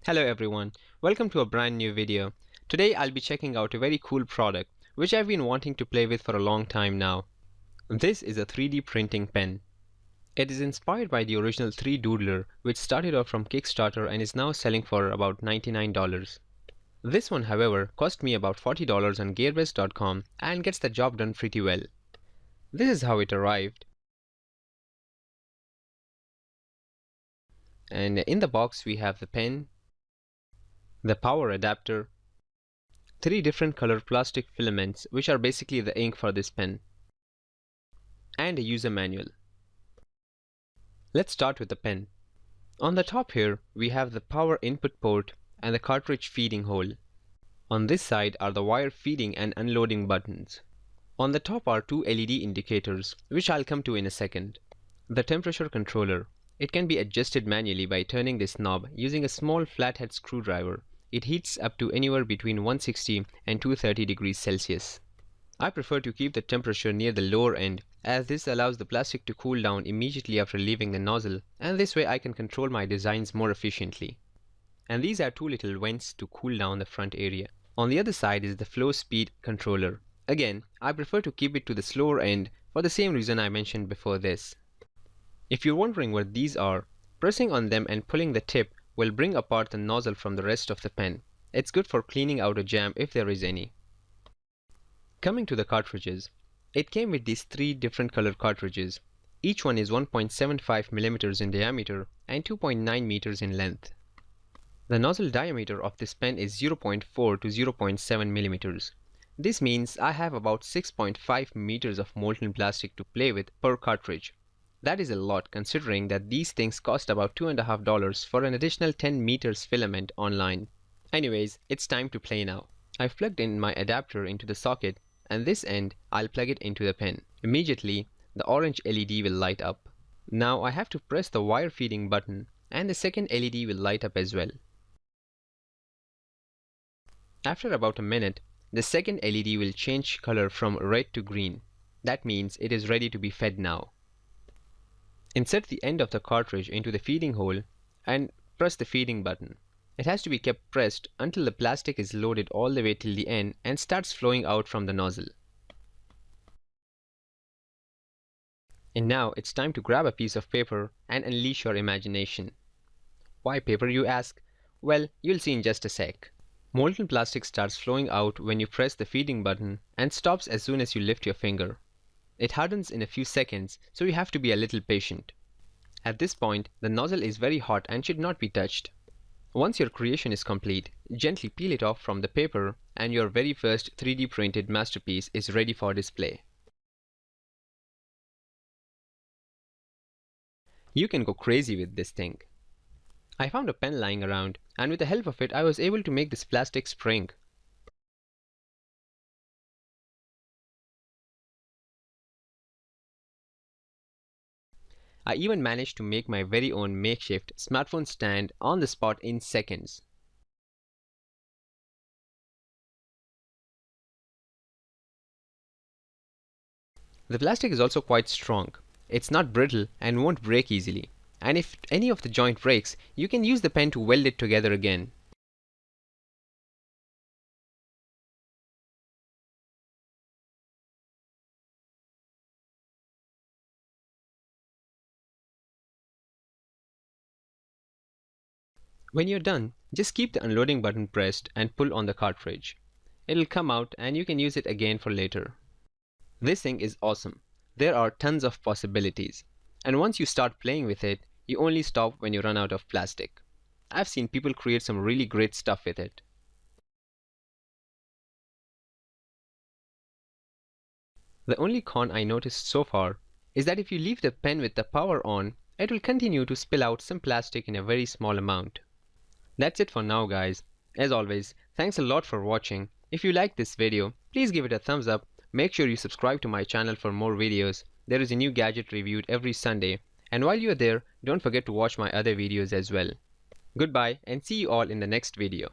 Hello everyone, welcome to a brand new video. Today I'll be checking out a very cool product which I've been wanting to play with for a long time now. This is a 3D printing pen. It is inspired by the original 3Doodler which started off from Kickstarter and is now selling for about $99. This one however cost me about $40 on gearbest.com and gets the job done pretty well. This is how it arrived. And in the box we have the pen, the power adapter, 3 different color plastic filaments which are basically the ink for this pen, and a user manual. Let's start with the pen. On the top here we have the power input port and the cartridge feeding hole. On this side are the wire feeding and unloading buttons. On the top are 2 LED indicators which I'll come to in a second. The temperature controller. It can be adjusted manually by turning this knob using a small flathead screwdriver. It heats up to anywhere between 160 and 230 degrees Celsius. I prefer to keep the temperature near the lower end as this allows the plastic to cool down immediately after leaving the nozzle, and this way I can control my designs more efficiently. And these are 2 little vents to cool down the front area. On the other side is the flow speed controller. Again, I prefer to keep it to the slower end for the same reason I mentioned before this. If you're wondering what these are, pressing on them and pulling the tip will bring apart the nozzle from the rest of the pen. It's good for cleaning out a jam if there is any. Coming to the cartridges, it came with these 3 different color cartridges. Each one is 1.75 millimeters in diameter and 2.9 meters in length. The nozzle diameter of this pen is 0.4 to 0.7 millimeters. This means I have about 6.5 meters of molten plastic to play with per cartridge. That is a lot considering that these things cost about $2.50 for an additional 10 meters filament online. Anyways, it's time to play now. I've plugged in my adapter into the socket, and this end I'll plug it into the pen. Immediately, the orange LED will light up. Now I have to press the wire feeding button and the second LED will light up as well. After about a minute, the second LED will change color from red to green. That means it is ready to be fed now. Insert the end of the cartridge into the feeding hole and press the feeding button. It has to be kept pressed until the plastic is loaded all the way till the end and starts flowing out from the nozzle. And now it's time to grab a piece of paper and unleash your imagination. Why paper, you ask? Well, you'll see in just a sec. Molten plastic starts flowing out when you press the feeding button and stops as soon as you lift your finger. It hardens in a few seconds, so you have to be a little patient. At this point, the nozzle is very hot and should not be touched. Once your creation is complete, gently peel it off from the paper and your very first 3D printed masterpiece is ready for display. You can go crazy with this thing. I found a pen lying around, and with the help of it I was able to make this plastic spring. I even managed to make my very own makeshift smartphone stand on the spot in seconds. The plastic is also quite strong. It's not brittle and won't break easily. And if any of the joint breaks, you can use the pen to weld it together again. When you're done, just keep the unloading button pressed and pull on the cartridge. It'll come out and you can use it again for later. This thing is awesome. There are tons of possibilities. And once you start playing with it, you only stop when you run out of plastic. I've seen people create some really great stuff with it. The only con I noticed so far is that if you leave the pen with the power on, it will continue to spill out some plastic in a very small amount. That's it for now, guys. As always, thanks a lot for watching. If you liked this video, please give it a thumbs up. Make sure you subscribe to my channel for more videos. There is a new gadget reviewed every Sunday. And while you're there, don't forget to watch my other videos as well. Goodbye and see you all in the next video.